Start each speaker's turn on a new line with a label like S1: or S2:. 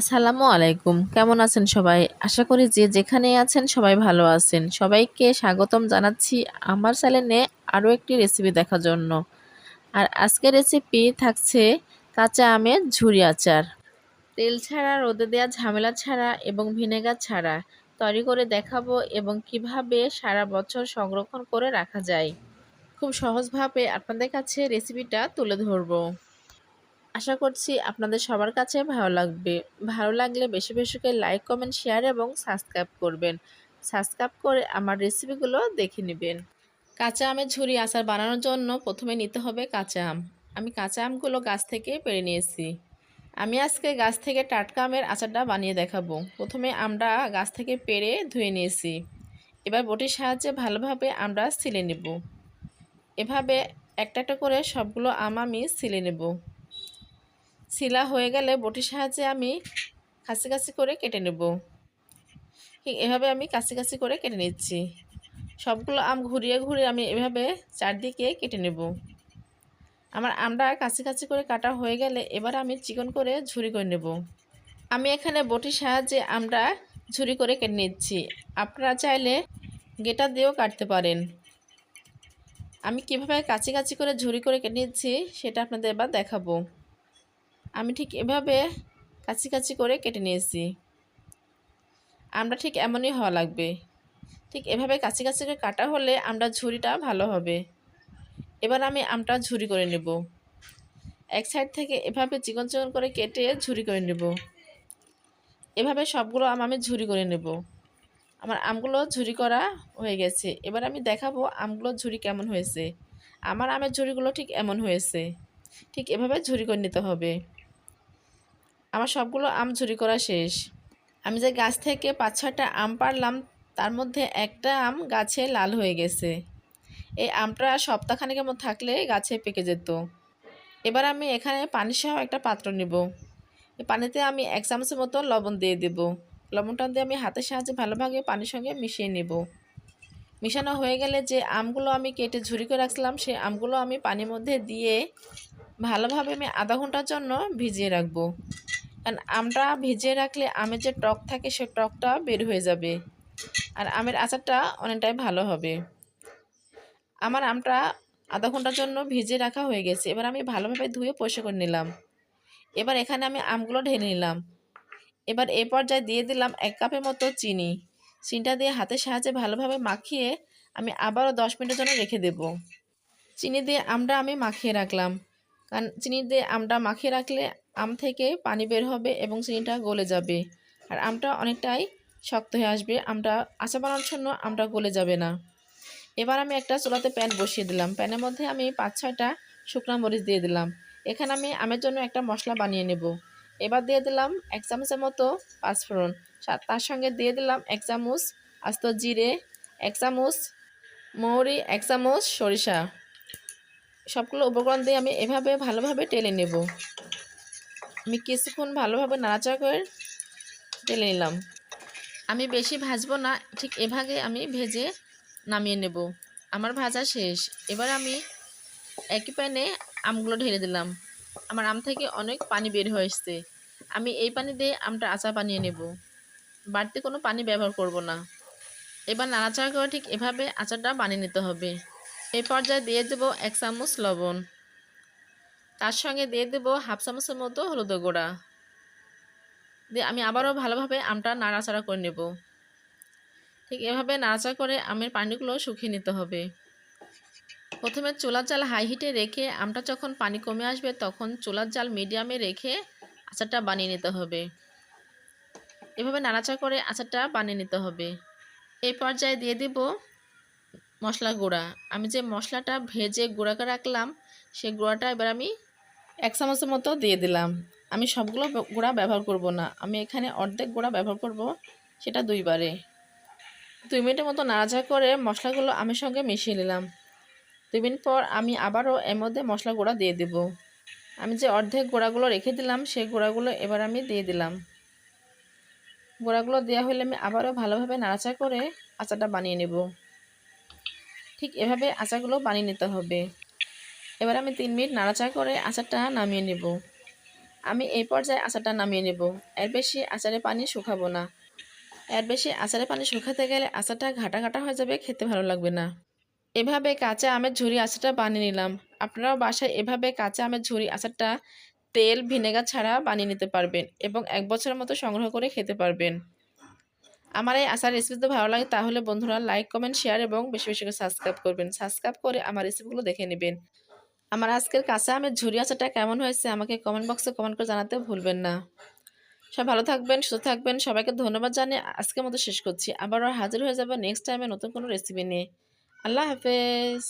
S1: আসসালামু আলাইকুম। কেমন আছেন সবাই? আশা করি যে যেখানেই আছেন সবাই ভালো আছেন। সবাইকে স্বাগতম জানাচ্ছি আমার চ্যানেলে আরও একটি রেসিপি দেখার জন্য। আর আজকের রেসিপি থাকছে কাঁচা আমের ঝুরি আচার। তেল ছাড়া, রোদে দেওয়া ঝামেলা ছাড়া এবং ভিনেগার ছাড়া তৈরি করে দেখাবো এবং কিভাবে সারা বছর সংরক্ষণ করে রাখা যায়। খুব সহজভাবে আপনাদের কাছে রেসিপিটা তুলে ধরবো। আশা করছি আপনাদের সবার কাছে ভালো লাগবে। ভালো লাগলে বেশি বেশি করে লাইক, কমেন্ট, শেয়ার এবং সাবস্ক্রাইব করবেন। সাবস্ক্রাইব করে আমার রেসিপিগুলো দেখে নেবেন। কাঁচা আমের ঝুরি আচার বানানোর জন্য প্রথমে নিতে হবে কাঁচা আম। আমি কাঁচা আমগুলো গাছ থেকে পেড়ে নিয়েছি। আমি আজকে গাছ থেকে টাটকা আমের আচারটা বানিয়ে দেখাবো। প্রথমে আমরা গাছ থেকে পেড়ে ধুয়ে নিয়েছি। এবার বটির সাহায্যে ভালোভাবে আমরা ছিলে নেব। এভাবে একটা একটা করে সবগুলো আম আমি ছিলে নেব। ছিলা হয়ে গেলে বটির সাহায্যে আমি কাছি কাছি করে কেটে নেব। ঠিক এভাবে আমি কাছি কাছি করে কেটে নিচ্ছি। সবগুলো আম ঘুরিয়ে ঘুরিয়ে আমি এভাবে চারদিকে কেটে নেব। আমার আমটা কাছি কাছি করে কাটা হয়ে গেলে এবার আমি চিকন করে ঝুরি করে নেব। আমি এখানে বটির সাহায্যে আমরা ঝুরি করে কেটে নিচ্ছি। আপনারা চাইলে গেটা দিয়েও কাটতে পারেন। আমি কিভাবে কাছি কাছি করে ঝুরি করে কেটে নিচ্ছি সেটা আপনাদের এবার দেখাবো। আমি ঠিক এভাবে কাছি কাছি করে কেটে নিয়েছি। আমরা ঠিক এমনই হওয়া লাগবে। ঠিক এভাবে কাছি কাছি করে কাটা হলে আমরা ঝুরিটা ভালো হবে। এবার আমি আমটা ঝুরি করে নেব। এক সাইড থেকে এভাবে চিকন চিকন করে কেটে ঝুরি করে নেব। এভাবে সবগুলো আম আমি ঝুরি করে নেব। আমার আমগুলো ঝুরি করা হয়ে গেছে। এবার আমি দেখাবো আমগুলো ঝুরি কেমন হয়েছে। আমার আমের ঝুরিগুলো ঠিক এমন হয়েছে। ঠিক এভাবে ঝুরি করে নিতে হবে। আমার সবগুলো আম ঝুরি করা শেষ। আমি যে গাছ থেকে ৫-৬টা আম পাড়লাম তার মধ্যে একটা আম গাছে লাল হয়ে গেছে। এই আমটা সপ্তাহখানেকের মতো থাকলে গাছে পেকে যেত। এবার আমি এখানে পানি সহ একটা পাত্র নেব। এই পানিতে আমি ১ চামচের মতো লবণ দিয়ে দেব। লবণটা দিয়ে আমি হাতের সাহায্যে ভালোভাবে পানির সঙ্গে মিশিয়ে নেব। মিশানো হয়ে গেলে যে আমগুলো আমি কেটে ঝুরি করে রাখছিলাম সেই আমগুলো আমি পানির মধ্যে দিয়ে ভালোভাবে আমি আধা ঘন্টার জন্য ভিজিয়ে রাখবো। কারণ আমটা ভিজিয়ে রাখলে আমের যে টক থাকে সে টকটা বের হয়ে যাবে আর আমের আচারটা অনেকটাই ভালো হবে। আমার আমটা আধা ঘন্টার জন্য ভিজিয়ে রাখা হয়ে গেছে। এবার আমি ভালোভাবে ধুয়ে পরিষ্কার করে নিলাম। এবার এখানে আমি আমগুলো ঢেলে নিলাম। এবার এই পর্যায়ে দিয়ে দিলাম ১ কাপের মতো চিনি। চিনিটা দিয়ে হাতের সাহায্যে ভালোভাবে মাখিয়ে আমি আবারও ১০ মিনিটের জন্য রেখে দেব। চিনি দিয়ে আমটা আমি মাখিয়ে রাখলাম। কারণ চিনি দিয়ে আমটা মাখিয়ে রাখলে আম থেকে পানি বের হবে এবং চিনিটা গলে যাবে। আর আমটা অনেকটাই শক্ত হয়ে আসবে। আমটা আচার বানানোর জন্য আমটা গলে যাবে না। এবার আমি একটা চুলাতে প্যান বসিয়ে দিলাম। প্যানের মধ্যে আমি ৫-৬টা শুকনা মরিচ দিয়ে দিলাম। এখানে আমি আমের জন্য একটা মশলা বানিয়ে নেব। এবার দিয়ে দিলাম ১ চামচের মতো পাঁচফোড়ন। তার সঙ্গে দিয়ে দিলাম ১ চামচ আস্ত জিরে, ১ চামচ মৌরি, ১ চামচ সরিষা। সবগুলো উপকরণ দিয়ে আমি এভাবে ভালোভাবে টেলে নেব। আমি কিছুক্ষণ ভালোভাবে নাড়াচাড়া করে টেলে নিলাম। আমি বেশি ভাজবো না, ঠিক এভাবে আমি ভেজে নামিয়ে নেব। আমার ভাজা শেষ। এবার আমি একই প্যানে আমগুলো ঢেলে দিলাম। আমার আম থেকে অনেক পানি বের হয়ে এসছে। আমি এই পানি দিয়ে আমটা আচার বানিয়ে নেব। বাড়তি কোনো পানি ব্যবহার করব না। এবার নাড়াচাড়া করে ঠিক এভাবে আচারটা বানিয়ে নিতে হবে। এই পর্যায়ে দিয়ে দেব ১ চামচ লবণ। তার সঙ্গে দিয়ে দেব হাফ চামচের মতো হলুদের গুঁড়া। দিয়ে আমি আবারও ভালোভাবে আমটা নাড়াচাড়া করে নেব। ঠিক এভাবে নাড়াচাড়া করে আমের পানিগুলো শুকিয়ে নিতে হবে। প্রথমে চুলার জাল হাই হিটে রেখে আমটা যখন পানি কমে আসবে তখন চুলার জাল মিডিয়ামে রেখে আচারটা বানিয়ে নিতে হবে। এভাবে নাড়াচাড়া করে আচারটা বানিয়ে নিতে হবে। এই পর্যায়ে দিয়ে দেব মশলা গুঁড়া। আমি যে মশলাটা ভেজে গুঁড়া করে রাখলাম সেই গুঁড়াটা এবার আমি ১ চামচের মতো দিয়ে দিলাম। আমি সবগুলো গুঁড়া ব্যবহার করব না। আমি এখানে অর্ধেক গুঁড়া ব্যবহার করব, সেটা ২ বারে। ২ মিনিটের মতো নাড়াচাড়া করে মশলাগুলো আমের সঙ্গে মিশিয়ে নিলাম। ২ মিনিট পর আমি আবারও এর মধ্যে মশলা গুঁড়া দিয়ে দেব। আমি যে অর্ধেক গুঁড়াগুলো রেখে দিলাম সেই গুঁড়াগুলো এবার আমি দিয়ে দিলাম। গুঁড়াগুলো দেওয়া হলে আমি আবারও ভালোভাবে নাড়াচাড়া করে আচারটা বানিয়ে নেব। ঠিক এভাবে আচারগুলো বানিয়ে নিতে হবে। এবার আমি ৩ মিনিট নাড়াচাড়া করে আচারটা নামিয়ে নেব। আমি এই পর্যায়ে আচারটা নামিয়ে নেব। এর বেশি আচারে পানি শুকাবো না। এর বেশি আচারে পানি শুকাতে গেলে আচারটা ঘাটা ঘাটা হয়ে যাবে, খেতে ভালো লাগবে না। এভাবে কাঁচা আমের ঝুরি আচারটা বানিয়ে নিলাম। আপনারাও বাসায় এভাবে কাঁচা আমের ঝুরি আচারটা তেল ভিনেগার ছাড়া বানিয়ে নিতে পারবেন এবং 1 বছরের মতো সংগ্রহ করে খেতে পারবেন। আমার এই আচার রেসিপি যদি ভালো লাগে তাহলে বন্ধুরা লাইক, কমেন্ট, শেয়ার এবং বেশি বেশি করে সাবস্ক্রাইব করবেন। সাবস্ক্রাইব করে আমার রেসিপিগুলো দেখে নেবেন। আমার আজকের কাঁচা আমের ঝুরি আচারটা কেমন হয়েছে আমাকে কমেন্ট বক্সে কমেন্ট করে জানাতে ভুলবেন না। সবাই ভালো থাকবেন, সুস্থ থাকবেন। সবাইকে ধন্যবাদ জানিয়ে আজকের মতো শেষ করছি। আবারও হাজির হয়ে যাব নেক্সট টাইমে নতুন কোনো রেসিপি নিয়ে। আল্লাহ হাফেজ।